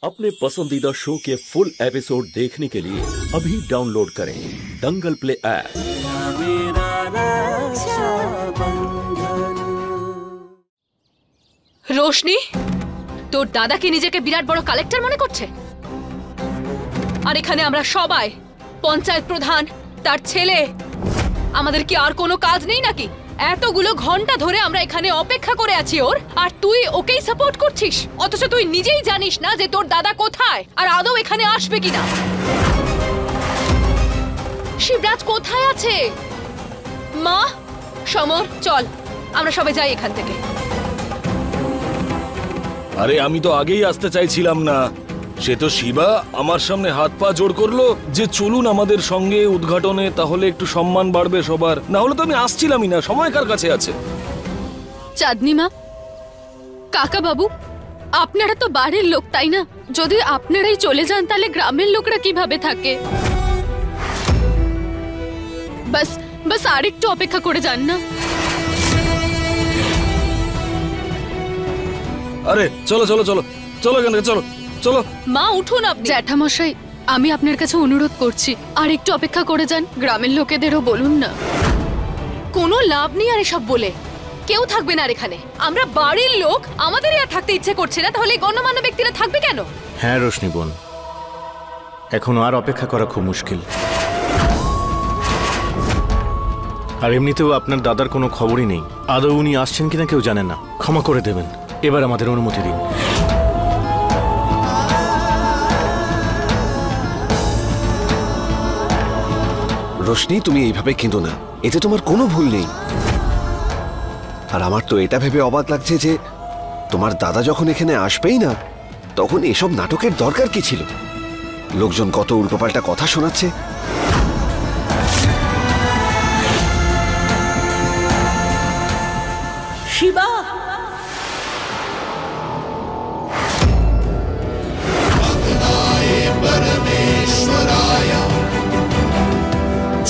अपने पसंदीदा शो के फुल एपिसोड देखने के लिए अभी डाउनलोड करें दंगल प्ले ऐप। रोशनी তোর দাদা কি নিজেকে বিরাট বড় কালেক্টর মনে করছে? আর এখানে আমরা সবাই পঞ্চায়েত প্রধান তার ছেলে, আমাদের কি আর কোনো কাজ নেই নাকি? এতগুলো ঘন্টা ধরে আমরা এখানে অপেক্ষা করে আছি ওর, আর তুই ওকেই সাপোর্ট করছিস, অথচ তুই নিজেই জানিস না যে তোর দাদা কোথায় আর আদৌ এখানে আসবে কিনা। শিবরাজ কোথায় আছে? মা, সমর, চল আমরা সবাই যাই এখান থেকে। আরে আমি তো আগেই আসতে চাইছিলাম না, সে তো শিবা আমার সামনে হাত পা জোড় করলো যে চলুন আমাদের সঙ্গে উদ্ঘাটনে, তাহলে একটু সম্মান বাড়বে সবার, না হলে তো আমি আসছিলামই না। সময় কার কাছে আছে? চাঁদনি মা, কাকা বাবু, আপনারা তো বাড়ির লোক তাই না? যদি আপনারাই চলে যান তাহলে গ্রামের লোকরা কিভাবে থাকে? বাস বাস আরেকটু অপেক্ষা করে যান না। আরে চলো চলো চলো চলো এখান থেকে, চলো চলো। মা উঠুন আপনি। জ্যাঠামশাই, আমি আপনার কাছে অনুরোধ করছি আর একটু অপেক্ষা করে যান, গ্রামের লোকেদেরও বলুন না। কোনো লাভ নেই আর এসব বলে, কেউ থাকবে না আর এখানে। আমরা বাড়ির লোক, আমাদের আর থাকতে ইচ্ছে করছে না, তাহলে গণ্যমান্য ব্যক্তিরা থাকবে কেন? হ্যাঁ রোশনি বোন, এখন আর অপেক্ষা করা খুব মুশকিল। আর এমনিতেও আপনার দাদার কোনো খবরই নেই, আদৌ উনি আসছেন কিনা কেউ জানে না। ক্ষমা করে দেবেন, এবার আমাদের অনুমতি দিন। রোশনি, তুমি এইভাবে কেঁদো না, এতে তোমার কোনো ভুল নেই। আর আমার তো এটা ভেবে অবাক লাগছে যে তোমার দাদা যখন এখানে আসবেই না, তখন এসব নাটকের দরকার কি ছিল? লোকজন কত উল্টোপাল্টা কথা শোনাচ্ছে। শিবা, परमेश्वराय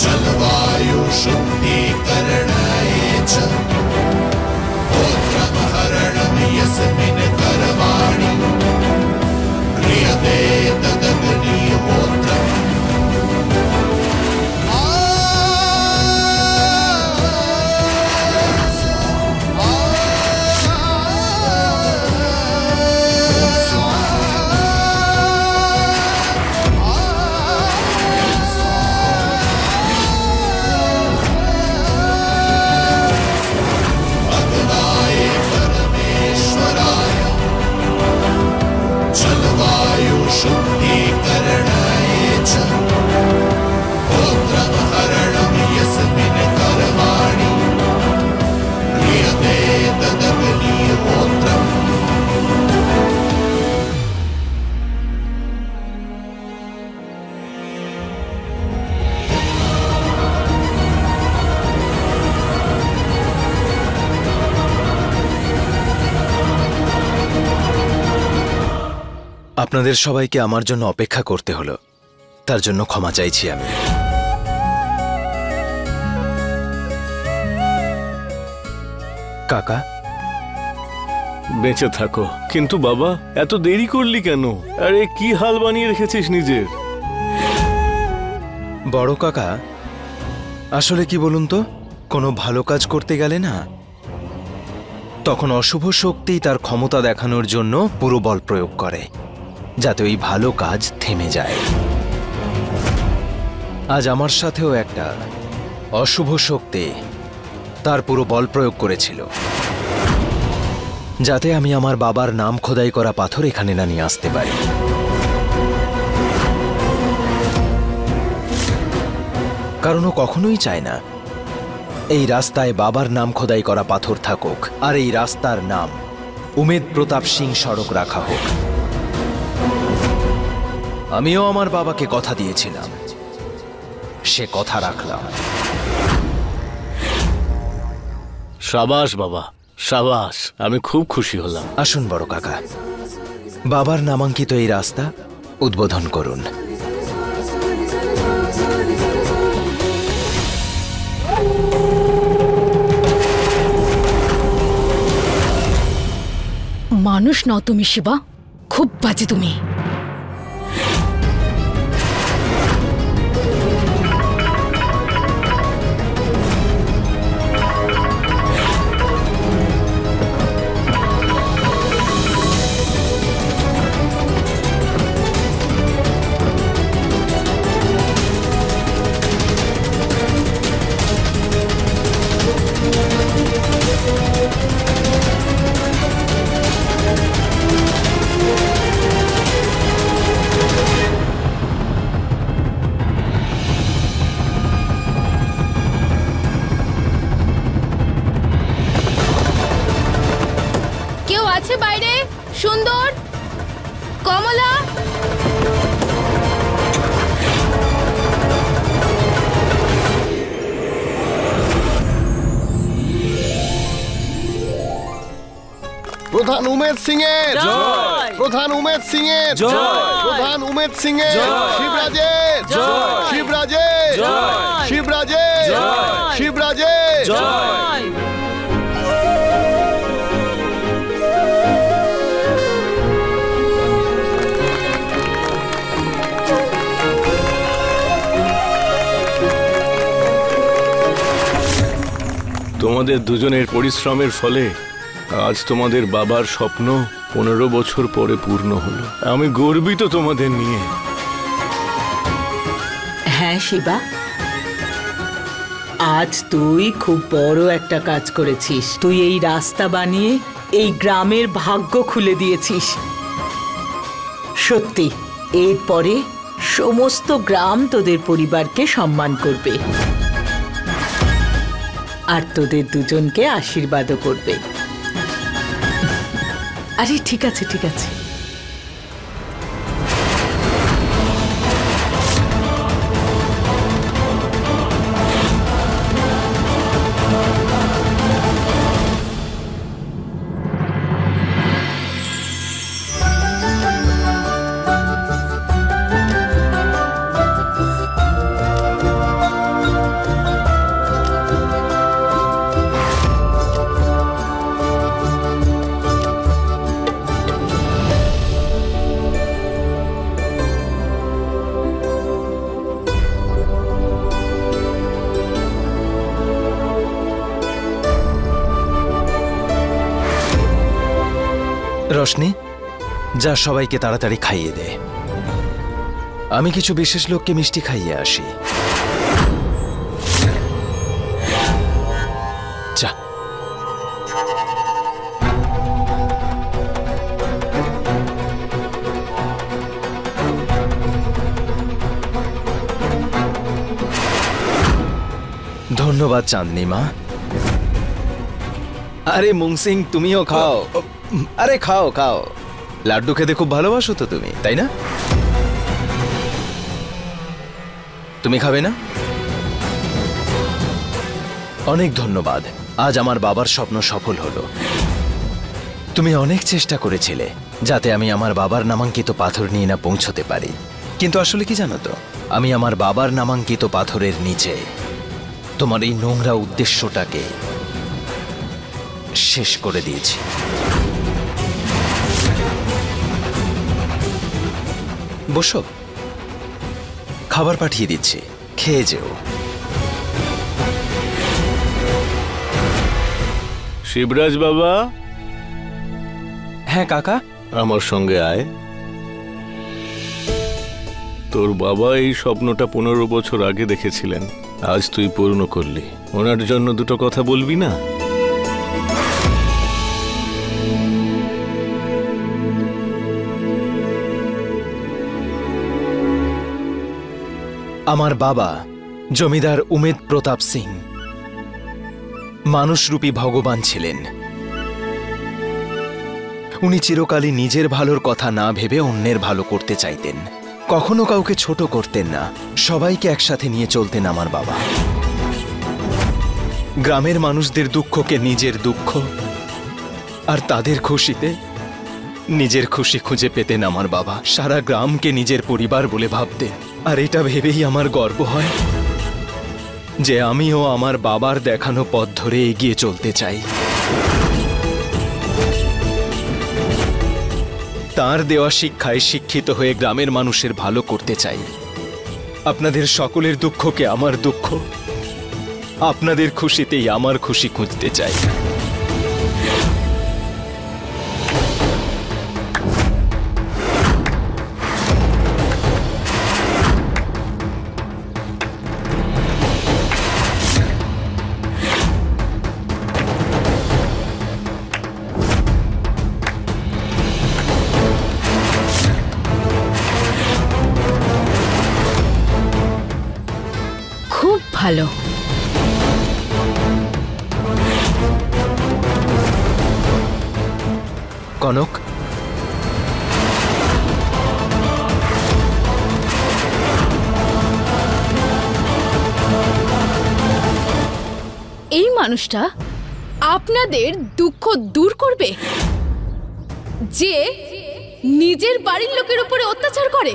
जलवायु शुद्धीकरणाय च होत्रमहरणं यस्मिन् कर्माणि क्रियते तदग्निहोत्रम्। আপনাদের সবাইকে আমার জন্য অপেক্ষা করতে হলো, তার জন্য ক্ষমা চাইছি আমি। কাকা, বেঁচে থাকো। কিন্তু বাবা, এত দেরি করলি কেন? আরে কি হাল বানিয়ে রেখেছিস নিজের। বড় কাকা, আসলে কি বলুন তো, কোনো ভালো কাজ করতে গেলে না, তখন অশুভ শক্তি তার ক্ষমতা দেখানোর জন্য পুরো বল প্রয়োগ করে, যাতে ওই ভালো কাজ থেমে যায়। আজ আমার সাথেও একটা অশুভ শক্তি তার পুরো বল প্রয়োগ করেছিল, যাতে আমি আমার বাবার নাম খোদাই করা পাথর এখানে না নিয়ে আসতে পারি। কারণ ও কখনোই চায় না এই রাস্তায় বাবার নাম খোদাই করা পাথর থাকুক, আর এই রাস্তার নাম উমেদ প্রতাপ সিং সড়ক রাখা হোক। আমিও আমার বাবাকে কথা দিয়েছিলাম, সে কথা রাখলাম। সাবাস বাবা, সাবাস, আমি খুব খুশি হলাম। আসুন বড় কাকা, বাবার নামাঙ্কিত এই রাস্তা উদ্বোধন করুন। মানুষ নও তুমি শিবা, খুব বাজে তুমি। প্রধান উমেদ সিং এর জয়! প্রধান উমেদ সিং এর জয়! প্রধান উমেদ সিং এর জয়! শিবরাজের জয়! শিবরাজের জয়! শিবরাজের জয়! শিবরাজের জয়! তোমাদের দুজনের পরিশ্রমের ফলে আজ তোমাদের বাবার স্বপ্ন 15 বছর পরে পূর্ণ হলো। আমি গর্বিত তোমাদের নিয়ে। হ্যাঁ শিবা, আজ তুই খুব বড় একটা কাজ করেছিস। তুই এই রাস্তা বানিয়ে এই গ্রামের ভাগ্য খুলে দিয়েছিস। সত্যি, এরপরে সমস্ত গ্রাম তোদের পরিবারকে সম্মান করবে আর তোদের দুজনকে আশীর্বাদও করবে। আরে ঠিক আছে, ঠিক আছে। রশনি, যা সবাইকে তাড়াতাড়ি খাইয়ে দে। আমি কিছু বিশেষ লোককে মিষ্টি খাইয়ে আসি। যা। ধন্যবাদ চাঁদনি মা। আরে মুংসিং, তুমিও খাও। আরে খাও খাও, লাড্ডু খেতে খুব ভালোবাসো তো তুমি, তাই না? তুমি খাবে না? অনেক ধন্যবাদ, আজ আমার বাবার স্বপ্ন সফল হলো। তুমি অনেক চেষ্টা করেছিলে যাতে আমি আমার বাবার নামাঙ্কিত পাথর নিয়ে না পৌঁছতে পারি, কিন্তু আসলে কি জানো তো, আমি আমার বাবার নামাঙ্কিত পাথরের নিচে তোমার এই নোংরা উদ্দেশ্যটাকে শেষ করে দিয়েছি। বসো, খাবার পাঠিয়ে দিচ্ছি, খেয়ে যেও। শিবরাজ বাবা। হ্যাঁ কাকা। আমার সঙ্গে আয়। তোর বাবা এই স্বপ্নটা 15 বছর আগে দেখেছিলেন, আজ তুই পূর্ণ করলি। ওনার জন্য দুটো কথা বলবি না? আমার বাবা জমিদার উমেদ প্রতাপ সিং মানুষরূপী ভগবান ছিলেন। উনি চিরকালই নিজের ভালোর কথা না ভেবে অন্যের ভালো করতে চাইতেন, কখনো কাউকে ছোট করতেন না, সবাইকে একসাথে নিয়ে চলতেন আমার বাবা। গ্রামের মানুষদের দুঃখকে নিজের দুঃখ আর তাদের খুশিতে নিজের খুশি খুঁজে পেতেন আমার বাবা। সারা গ্রামকে নিজের পরিবার বলে ভাবতেন, আর এটা ভেবেই আমার গর্ব হয় যে আমিও আমার বাবার দেখানো পথ ধরে এগিয়ে চলতে চাই। তার দেওয়া শিক্ষায় শিক্ষিত হয়ে গ্রামের মানুষের ভালো করতে চাই। আপনাদের সকলের দুঃখকে আমার দুঃখ, আপনাদের খুশিতেই আমার খুশি খুঁজতে চাই। খুব ভালো। কনক, এই মানুষটা আপনাদের দুঃখ দূর করবে? যে নিজের বাড়ির লোকের উপরে অত্যাচার করে।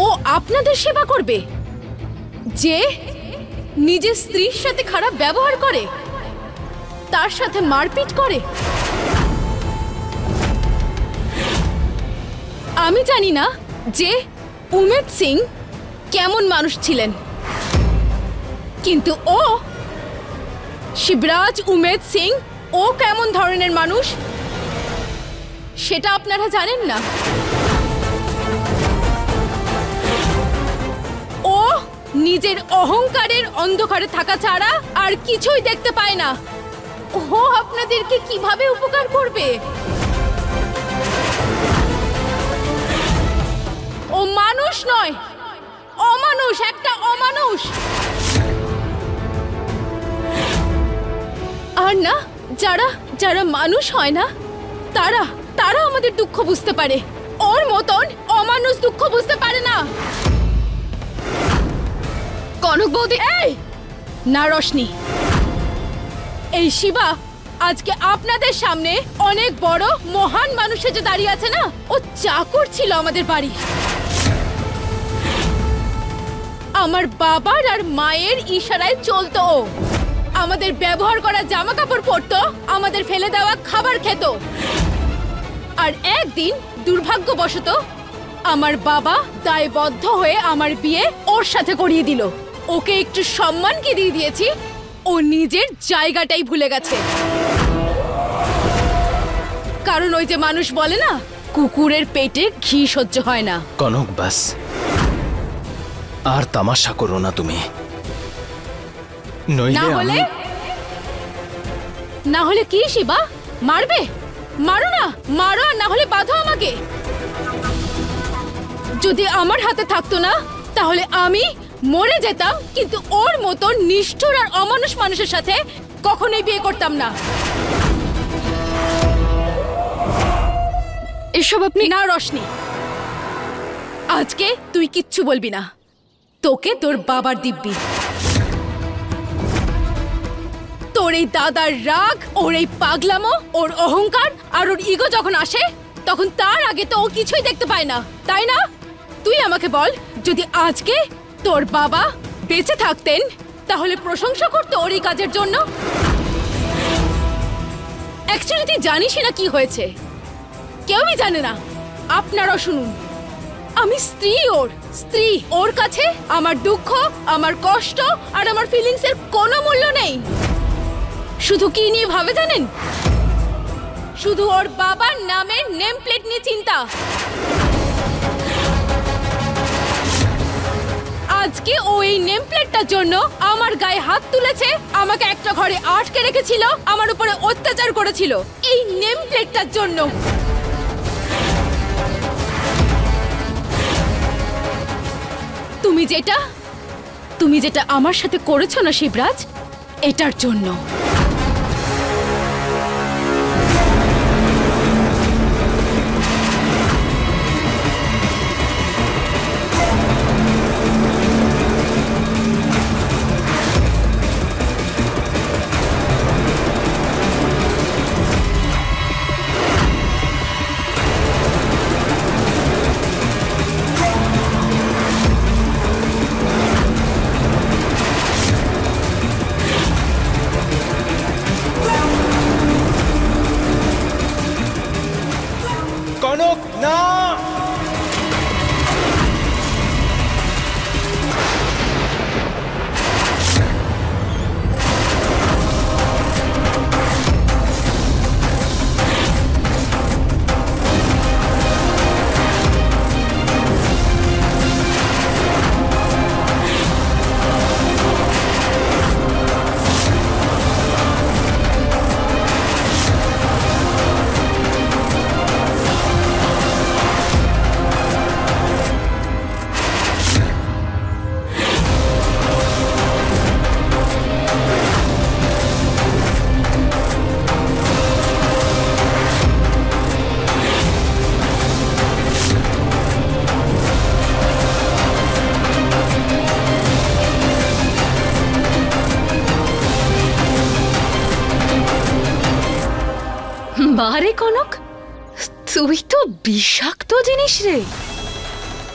ও আপনাদের সেবা করবে, যে নিজের স্ত্রীর সাথে খারাপ ব্যবহার করে, তার সাথে মারপিট করে। আমি জানি না যে উমেদ সিং কেমন মানুষ ছিলেন, কিন্তু ও শিবরাজ উমেদ সিং ও কেমন ধরনের মানুষ সেটা আপনারা জানেন না। ও নিজের অহংকারের অন্ধকারে থাকা ছাড়া আর কিছুই দেখতে পায় না। ও আপনাদেরকে কিভাবে উপকার করবে? ও মানুষ নয়, অমানুষ, একটা অমানুষ। আর না, যারা যারা মানুষ হয় না তারা তারা আমাদের দুঃখ বুঝতে পারে। ওর মতন অমানুষ দুঃখ বুঝতে পারে না। কনক বৌদি, এই না রোশনি, এই শিবা আজকে আপনাদের সামনে অনেক বড় মহান মানুষের যে দাঁড়িয়ে আছে না, ও চাকর ছিল আমাদের বাড়ি। আমার বাবার আর মায়ের ইশারায় চলতো। ও আমাদের ব্যবহার করা জামা কাপড় পরতো, আমাদের ফেলে দেওয়া খাবার খেত। আর একদিন দুর্ভাগ্যবশত আমার বাবা দায়বদ্ধ হয়ে আমার বিয়ে ওর সাথে করিয়ে দিল। ওকে একটু সম্মান কি দিয়ে দিয়েছি, ও নিজের জায়গাটাই ভুলে গেছে। কারণ ওই যে মানুষ বলে না, কুকুরের পেটে ঘি সহ্য হয় না। কনক, বাস আর তামাশা করো না তুমি। না হলে কি শিবা, মারবে? মারো না, মারো, আর না হলে বাঁধো আমাকে। যদি আমার হাতে থাকতো না তাহলে আমি মরে যেতাম, কিন্তু ওর মতো নিষ্ঠুর আর অমানুষ মানুষের সাথে কখনোই বিয়ে করতাম না। এসব আপনি না রোশনি, আজকে তুই কিচ্ছু বলবি না। তোকে তোর বাবার দিব্যি। তোর এই দাদার রাগ, ওর এই পাগলামো, ওর অহংকার আর ওর ইগো যখন আসে, তখন তার আগে তো ও কিছুই দেখতে পায় না, তাই না? তুই আমাকে বল, যদি আজকে তোর বাবা বেঁচে থাকতেন তাহলে প্রশংসা করতো ওর এই কাজের জন্য? অ্যাকচুয়ালি তুই জানিসই না কি হয়েছে, কেউই জানে না। আপনারাও শুনুন, আমি স্ত্রী, ওর কাছে আমার দুঃখ, আমার কষ্ট আর আমার ফিলিংসের কোনো মূল্য নেই। শুধু কি নিয়ে ভাবে জানেন? শুধু ওর বাবার নামের নেম প্লেট নিয়ে চিন্তা। আজকে ও এই নেম প্লেটটার জন্য আমার গায়ে হাত তুলেছে, আমাকে একটা ঘরে আটকে রেখেছিল, আমার উপরে অত্যাচার করেছিল এই নেম প্লেটটার জন্য। তুমি যেটা আমার সাথে করেছো না শিবরাজ, এটার জন্য। কনক, তুই তো বিষাক্ত জিনিস রে।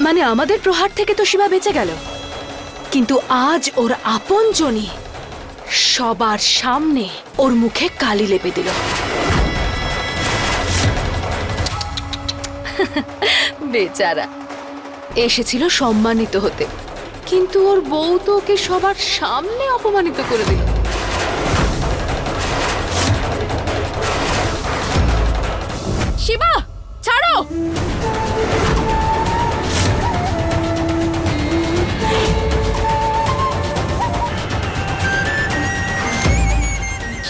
মানে আমাদের প্রহার থেকে তো শিবা বেঁচে গেল, কিন্তু আজ ওর আপনজনই সবার সামনে ওর মুখে কালি লেপে দিল। বেচারা এসেছিল সম্মানিত হতে, কিন্তু ওর বউ তো ওকে সবার সামনে অপমানিত করে দিল। শিবা, ছাড়ো!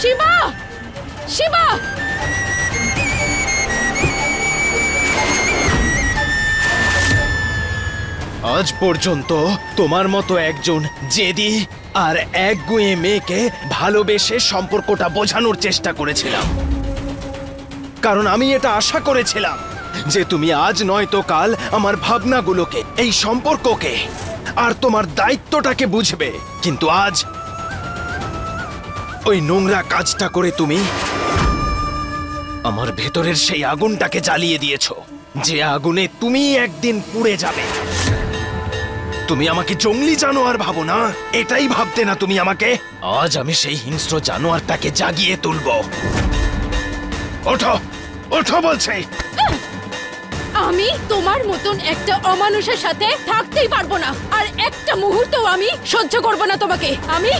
শিবা, শিবা! আজ পর্যন্ত তোমার মতো একজন জেদি আর একগুঁয়ে মেয়েকে ভালোবেসে সম্পর্কটা বোঝানোর চেষ্টা করেছিলাম, কারণ আমি এটা আশা করেছিলাম যে তুমি আজ নয়তো কাল আমার ভাবনাগুলোকে, এই সম্পর্ককে আর তোমার দায়িত্বটাকে বুঝবে। কিন্তু আজ ওই নোংরা কাজটা করে তুমি আমার ভেতরের সেই আগুনটাকে জ্বালিয়ে দিয়েছো, যে আগুনে তুমি একদিন পুড়ে যাবে। তুমি আমাকে জঙ্গলি জানোয়ার ভাবো না, এটাই ভাবতে না তুমি আমাকে। আজ আমি সেই হিংস্র জানোয়ারটাকে জাগিয়ে তুলবো। ওঠো, ওঠো বলছে। আমি তোমার মতন একটা অমানুষের সাথে থাকতেই পারবো না, আর একটা মুহূর্তও আমি সহ্য করব না তোমাকে। আমি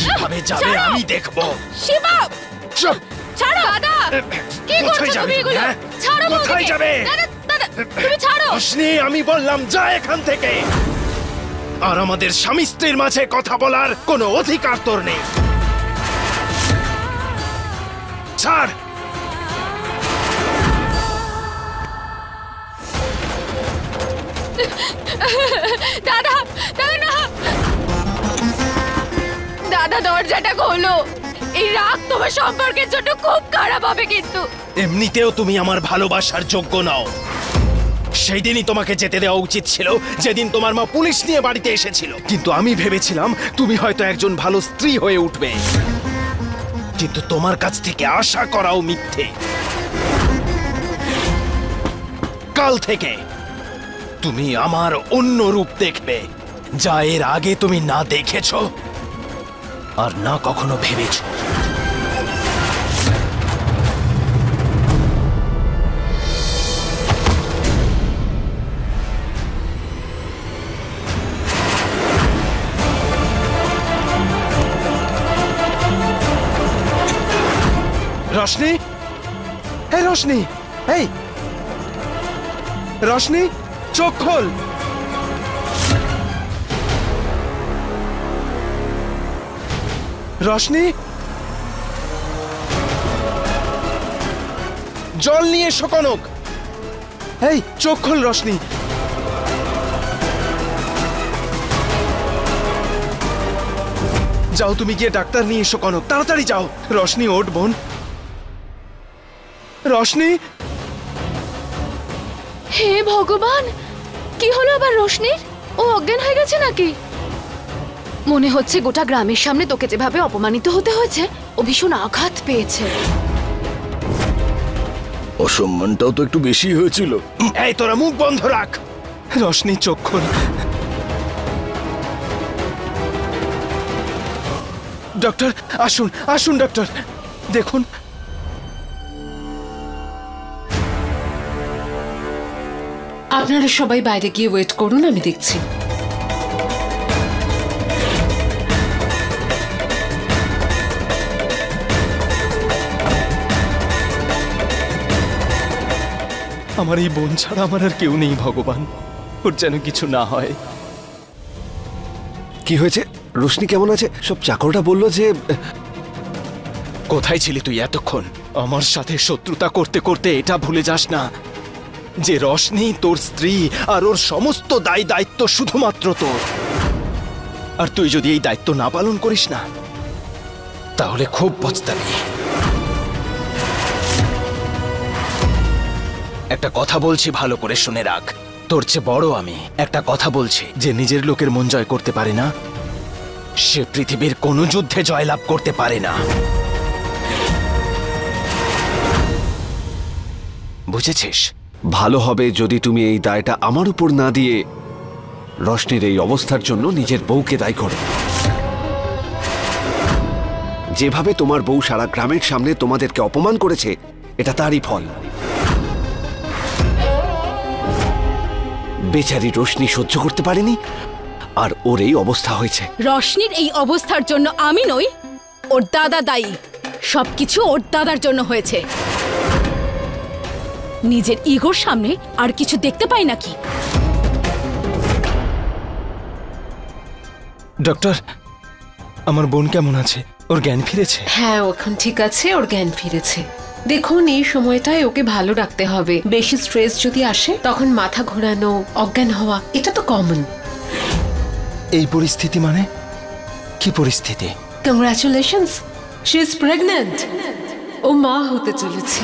কিভাবে যাবে আমি দেখবো। শিবা, চুপ! ছাড়ো! দাদা, কি করছো তুমি এগুলো? ছাড়ো! কোথায় যাবে? দাদা, দাদা, তুমি ছাড়ো! অশ্নি, আমি বললাম যা এখান থেকে। আর আমাদের স্বামী স্ত্রীর মাঝে কথা বলার কোনো অধিকার তোর নেই। ছাড়! দাদা, দাদা না! দাদা, দরজাটা খোলো। এই রাগ তোমার সম্পর্কের জন্য খুব খারাপ হবে কিন্তু। এমনিতেও তুমি আমার ভালোবাসার যোগ্য নও। সেই দিনই তোমাকে যেতে দেওয়া উচিত ছিল, যেদিন তোমার মা পুলিশ নিয়ে বাড়িতে এসেছিল। কিন্তু আমি ভেবেছিলাম তুমি হয়তো একজন ভালো স্ত্রী হয়ে উঠবে, কিন্তু তোমার কাছ থেকে আশা করাও মিথ্যে। কাল থেকে তুমি আমার অন্য রূপ দেখবে, যা এর আগে তুমি না দেখেছো আর না কখনো ভেবেছো। রোশনি, এই রোশনি, এই রোশনি, চোখ খোল। রোশনি, জল নিয়ে এসো কনক। এই চোখ খোল রোশনি। যাও, তুমি গিয়ে ডাক্তার নিয়ে এসো কনক, তাড়াতাড়ি যাও। রোশনি, ওঠ বোন। রোশনি! হে ভগবান, কি হলো আবার রোশনির? ও অজ্ঞান হয়ে গেছে নাকি? মনে হচ্ছে গোটা গ্রামের সামনে তোকে যেভাবে অপমানিত হতে হয়েছে, ও ভীষণ আঘাত পেয়েছে। অসম্মানটাও তো একটু বেশি হয়েছিল। এই তোরা মুখ বন্ধ রাখ। রোশনি, চোখ খোল। ডক্টর, আসুন আসুন ডক্টর, দেখুন। আপনারা সবাই বাইরে গিয়ে ওয়েট করুন, আমি দেখছি। আমার এই বোন ছাড়া আমার আর কেউ নেই ভগবান, ওর যেন কিছু না হয়। কি হয়েছে? রোশনি কেমন আছে? সব চাকরটা বললো যে... কোথায় ছিলি তুই এতক্ষণ? আমার সাথে শত্রুতা করতে করতে এটা ভুলে যাস না যে রোশনি তোর স্ত্রী, আর ওর সমস্ত দায় দায়িত্ব শুধুমাত্র তোর। আর তুই যদি এই দায়িত্ব না পালন করিস না, তাহলে খুব পস্তাবি। একটা কথা বলছি, ভালো করে শুনে রাখ। তোর চেয়ে বড় আমি। একটা কথা বলছি, যে নিজের লোকের মন জয় করতে পারে না, সে পৃথিবীর কোনো যুদ্ধে জয়লাভ করতে পারে না। বুঝেছিস? ভালো হবে যদি তুমি এই দায়টা আমার উপর না দিয়ে রশনির এই অবস্থার জন্য নিজের বউকে দায়ী করো। যেভাবে তোমার বউ সারা গ্রামের সামনে তোমাদেরকে অপমান করেছে, এটা তারই ফল। বেচারি রোশনি সহ্য করতে পারেনি, আর ওর এই অবস্থা হয়েছে। রশনির এই অবস্থার জন্য আমি নই, ওর দাদা দায়ী। সবকিছু ওর দাদার জন্য হয়েছে। নিজের ইগোর সামনে আর কিছু দেখতে পাই নাকি? ডক্টর, আমার বোন কেমন আছে? ওর জ্ঞান ফিরেছে? হ্যাঁ, এখন ঠিক আছে, ওর জ্ঞান ফিরেছে। দেখুন, এই সময়টায় ওকে ভালো রাখতে হবে। বেশি স্ট্রেস যদি আসে তখন মাথা ঘোরানো, অজ্ঞান হওয়া, এটা তো কমন। এই পরিস্থিতি মানে কি পরিস্থিতি? Congratulations, she is pregnant. ও মা হতে চলেছে।